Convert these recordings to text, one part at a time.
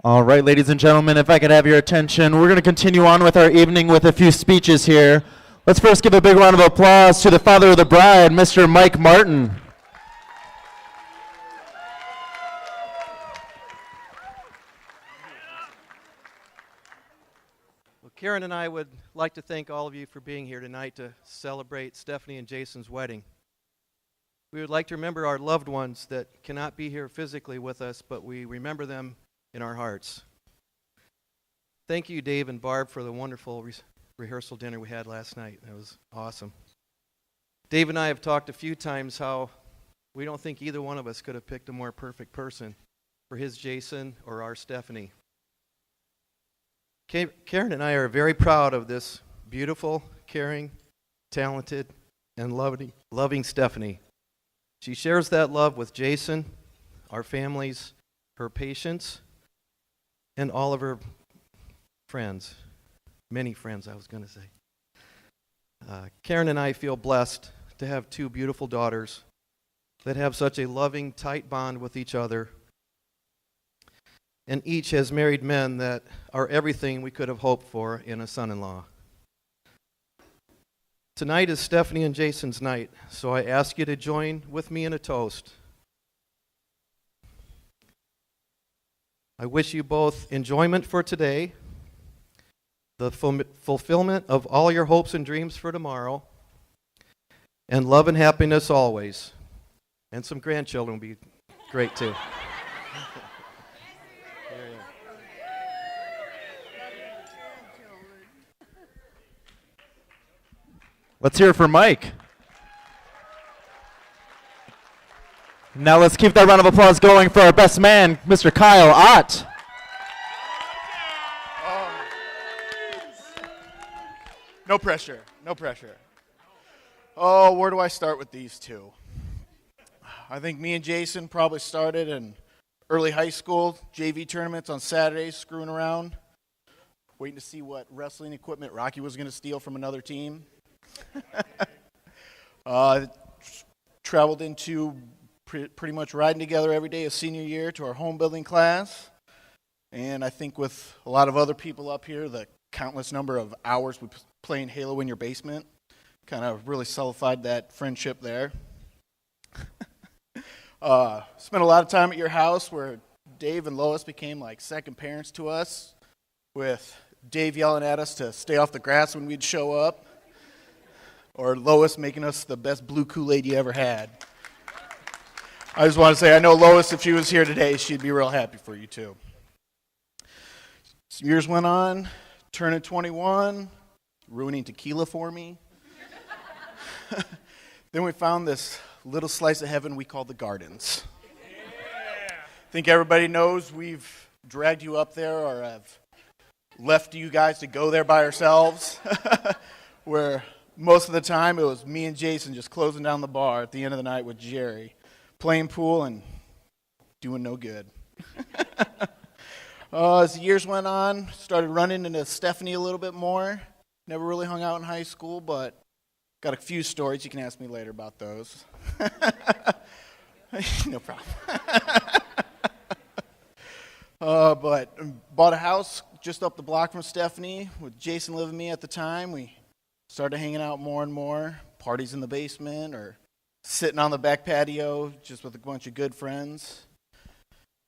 All right, ladies and gentlemen, if I could have your attention, we're going to continue on with our evening with a few speeches here. Let's first give a big round of applause to the father of the bride, Mr. Mike Martin. Well, Karen and I would like to thank all of you for being here tonight to celebrate Stephanie and Jason's wedding. We would like to remember our loved ones that cannot be here physically with us, but we remember them in our hearts. Thank you, Dave and Barb, for the wonderful rehearsal dinner we had last night. It was awesome. Dave and I have talked a few times how we don't think either one of us could have picked a more perfect person for his Jason or our Stephanie. Karen and I are very proud of this beautiful, caring, talented, and loving Stephanie. She shares that love with Jason, our families, her patients, and all of her friends. Many friends, I was going to say. Karen and I feel blessed to have two beautiful daughters that have such a loving, tight bond with each other. And each has married men that are everything we could have hoped for in a son-in-law. Tonight is Stephanie and Jason's night, so I ask you to join with me in a toast. I wish you both enjoyment for today, the fulfillment of all your hopes and dreams for tomorrow, and love and happiness always. And some grandchildren would be great too. Let's hear it for Mike. Now let's keep that round of applause going for our best man, Mr. Kyle Ott. No pressure, no pressure. Oh, where do I start with these two? I think me and Jason probably started in early high school, JV tournaments on Saturdays, screwing around, waiting to see what wrestling equipment Rocky was going to steal from another team. Traveled into pretty much riding together every day of senior year to our home building class. And I think with a lot of other people up here, the countless number of hours we play in Halo in your basement kind of really solidified that friendship there. Spent a lot of time at your house where Dave and Lois became like second parents to us, with Dave yelling at us to stay off the grass when we'd show up, or Lois making us the best blue Kool-Aid you ever had. I just want to say, I know Lois, if she was here today, she'd be real happy for you too. Some years went on, turning 21, ruining tequila for me. Then we found this little slice of heaven we call the gardens. I think everybody knows we've dragged you up there or have left you guys to go there by ourselves, where most of the time it was me and Jason just closing down the bar at the end of the night with Jerry, playing pool and doing no good. As the years went on, started running into Stephanie a little bit more. Never really hung out in high school, but got a few stories. You can ask me later about those. No problem. But bought a house just up the block from Stephanie with Jason living with me at the time. We started hanging out more and more, parties in the basement or sitting on the back patio just with a bunch of good friends,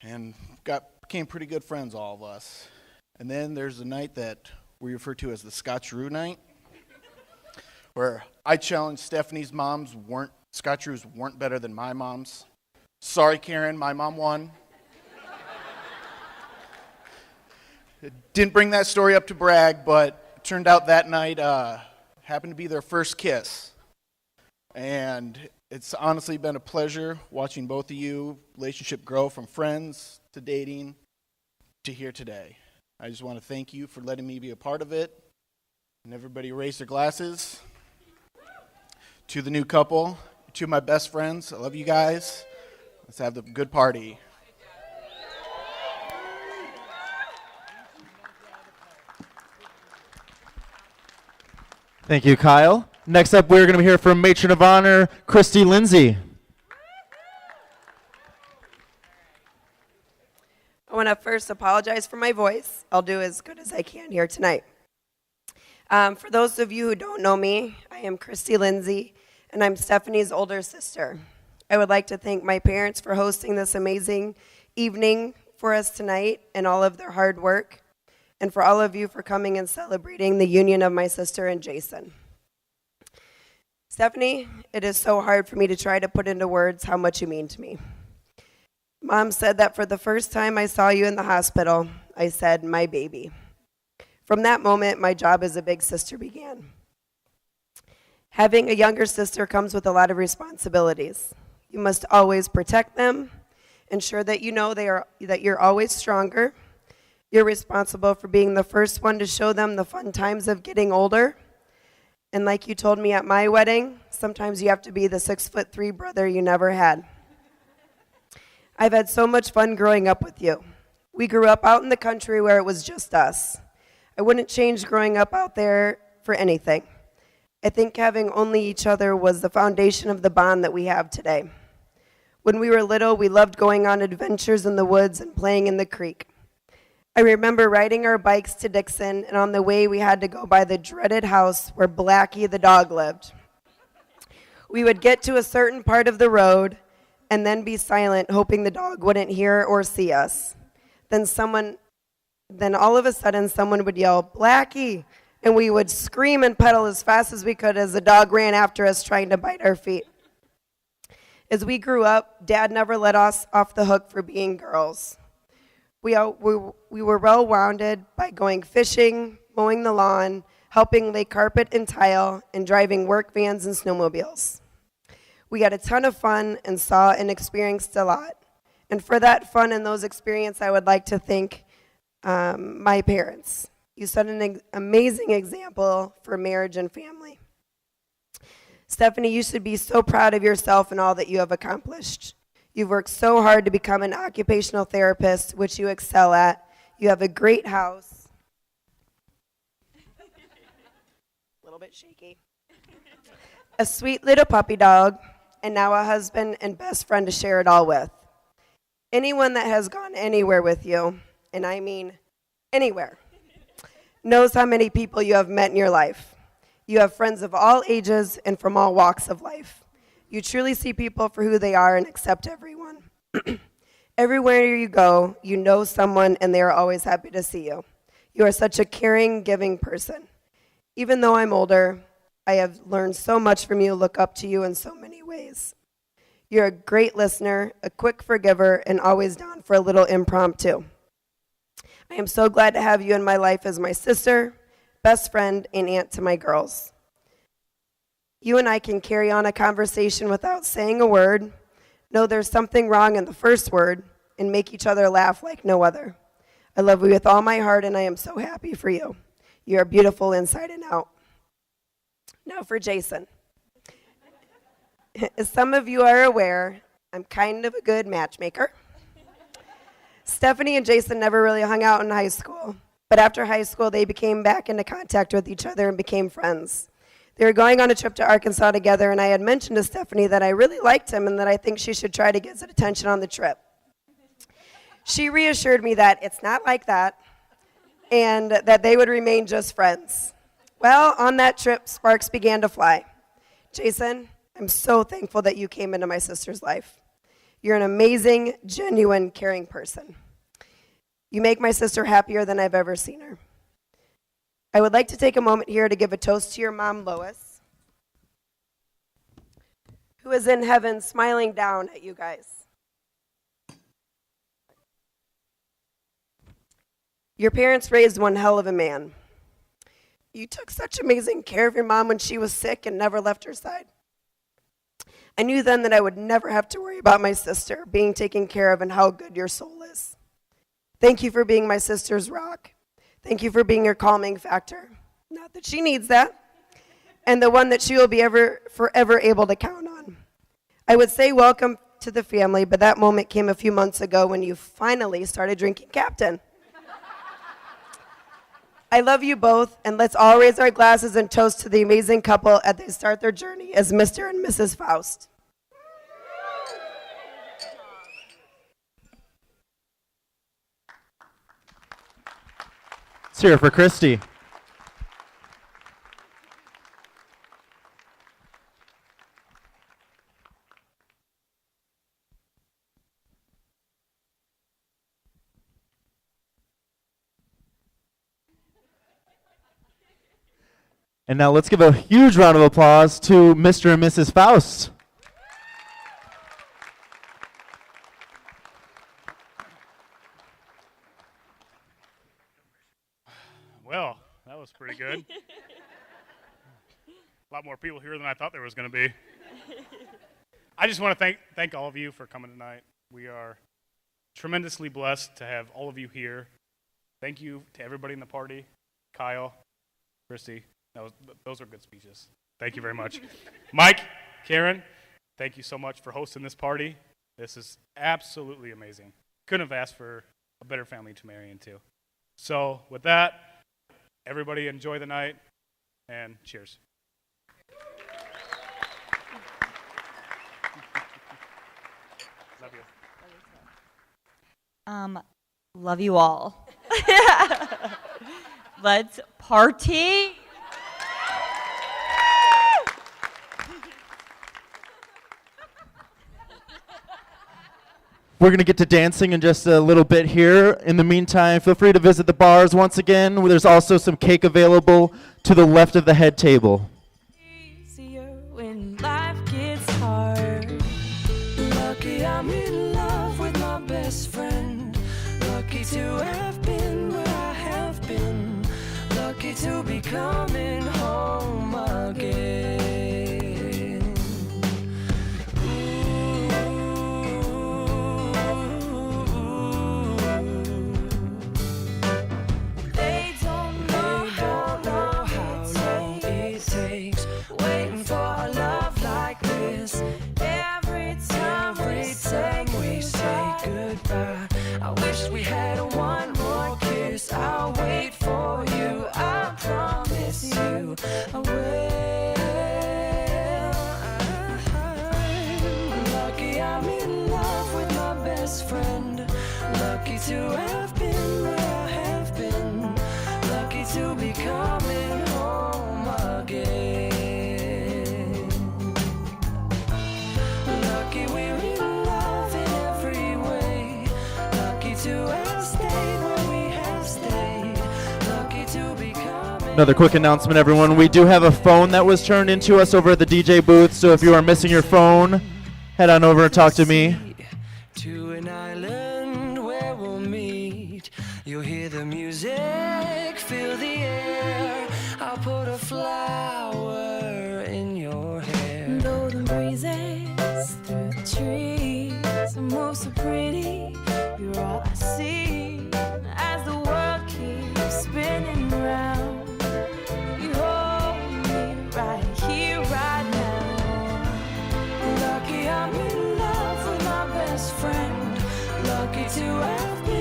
and became pretty good friends, all of us. And then there's a night that we refer to as the Scotcheroo night, where I challenged Stephanie's moms Scotcheroos weren't better than my mom's. Sorry, Karen, my mom won. Didn't bring that story up to brag, but it turned out that night happened to be their first kiss. And it's honestly been a pleasure watching both of you relationship grow from friends to dating to here today. I just want to thank you for letting me be a part of it. And everybody raise their glasses. To the new couple, to my best friends, I love you guys. Let's have a good party. Thank you, Kyle. Next up, we're going to hear from Matron of Honor, Christy Lindsay. I want to first apologize for my voice. I'll do as good as I can here tonight. For those of you who don't know me, I am Christy Lindsay, and I'm Stephanie's older sister. I would like to thank my parents for hosting this amazing evening for us tonight and all of their hard work, and for all of you for coming and celebrating the union of my sister and Jason. Stephanie, it is so hard for me to try to put into words how much you mean to me. Mom said that for the first time I saw you in the hospital, I said, my baby. From that moment, my job as a big sister began. Having a younger sister comes with a lot of responsibilities. You must always protect them, ensure that you know that you're always stronger. You're responsible for being the first one to show them the fun times of getting older. And like you told me at my wedding, sometimes you have to be the 6'3" brother you never had. I've had so much fun growing up with you. We grew up out in the country where it was just us. I wouldn't change growing up out there for anything. I think having only each other was the foundation of the bond that we have today. When we were little, we loved going on adventures in the woods and playing in the creek. I remember riding our bikes to Dixon, and on the way we had to go by the dreaded house where Blackie the dog lived. We would get to a certain part of the road and then be silent, hoping the dog wouldn't hear or see us. Then all of a sudden, someone would yell, "Blackie!" And we would scream and pedal as fast as we could as the dog ran after us, trying to bite our feet. As we grew up, Dad never let us off the hook for being girls. We were well-rounded by going fishing, mowing the lawn, helping lay carpet and tile, and driving work vans and snowmobiles. We had a ton of fun and saw and experienced a lot. And for that fun and those experiences, I would like to thank my parents. You set an amazing example for marriage and family. Stephanie, you should be so proud of yourself and all that you have accomplished. You've worked so hard to become an occupational therapist, which you excel at. You have a great house. A little bit shaky. A sweet little puppy dog, and now a husband and best friend to share it all with. Anyone that has gone anywhere with you, and I mean anywhere, knows how many people you have met in your life. You have friends of all ages and from all walks of life. You truly see people for who they are and accept everyone. Everywhere you go, you know someone and they are always happy to see you. You are such a caring, giving person. Even though I'm older, I have learned so much from you, look up to you in so many ways. You're a great listener, a quick forgiver, and always down for a little impromptu. I am so glad to have you in my life as my sister, best friend, and aunt to my girls. You and I can carry on a conversation without saying a word, know there's something wrong in the first word, and make each other laugh like no other. I love you with all my heart, and I am so happy for you. You are beautiful inside and out. Now for Jason. As some of you are aware, I'm kind of a good matchmaker. Stephanie and Jason never really hung out in high school, but after high school, they became back into contact with each other and became friends. They were going on a trip to Arkansas together, and I had mentioned to Stephanie that I really liked him and that I think she should try to get his attention on the trip. She reassured me that it's not like that and that they would remain just friends. Well, on that trip, sparks began to fly. Jason, I'm so thankful that you came into my sister's life. You're an amazing, genuine, caring person. You make my sister happier than I've ever seen her. I would like to take a moment here to give a toast to your mom, Lois, who is in heaven smiling down at you guys. Your parents raised one hell of a man. You took such amazing care of your mom when she was sick and never left her side. I knew then that I would never have to worry about my sister being taken care of and how good your soul is. Thank you for being my sister's rock. Thank you for being your calming factor. Not that she needs that. And the one that she will be forever able to count on. I would say welcome to the family, but that moment came a few months ago when you finally started drinking Captain. I love you both, and let's all raise our glasses and toast to the amazing couple as they start their journey as Mr. and Mrs. Foust. Let's hear it for Christy. And now let's give a huge round of applause to Mr. and Mrs. Foust. Well, that was pretty good. A lot more people here than I thought there was going to be. I just want to thank all of you for coming tonight. We are tremendously blessed to have all of you here. Thank you to everybody in the party. Kyle, Christy, those are good speeches. Thank you very much. Mike, Karen, thank you so much for hosting this party. This is absolutely amazing. Couldn't have asked for a better family to marry into. So with that, everybody enjoy the night, and cheers. Love you. Love you all. Let's party. We're going to get to dancing in just a little bit here. In the meantime, feel free to visit the bars once again. There's also some cake available to the left of the head table. Easier when life gets hard. Lucky I'm in love with my best friend. Lucky to have been where I have been. Lucky to be coming home again. They don't know how long it takes waiting for a love like this. Every time we say goodbye, I wish we had one more kiss. I'll wait for you, I promise you I will. Lucky I'm in love with my best friend. Lucky to have been where I have been. Lucky to be coming home again. Lucky we're in love in every way. Lucky to have stayed where we have stayed. Lucky to be coming. Another quick announcement, everyone. We do have a phone that was turned into us over at the DJ booth, so if you are missing your phone, head on over and talk to me. To an island where we'll meet. You'll hear the music, feel the air. I'll put a flower in your hair. Golden breezes through the trees, move so pretty. You're all I see as the world keeps spinning round. You hold me right here, right now. Lucky I'm in love with my best friend. Lucky to have been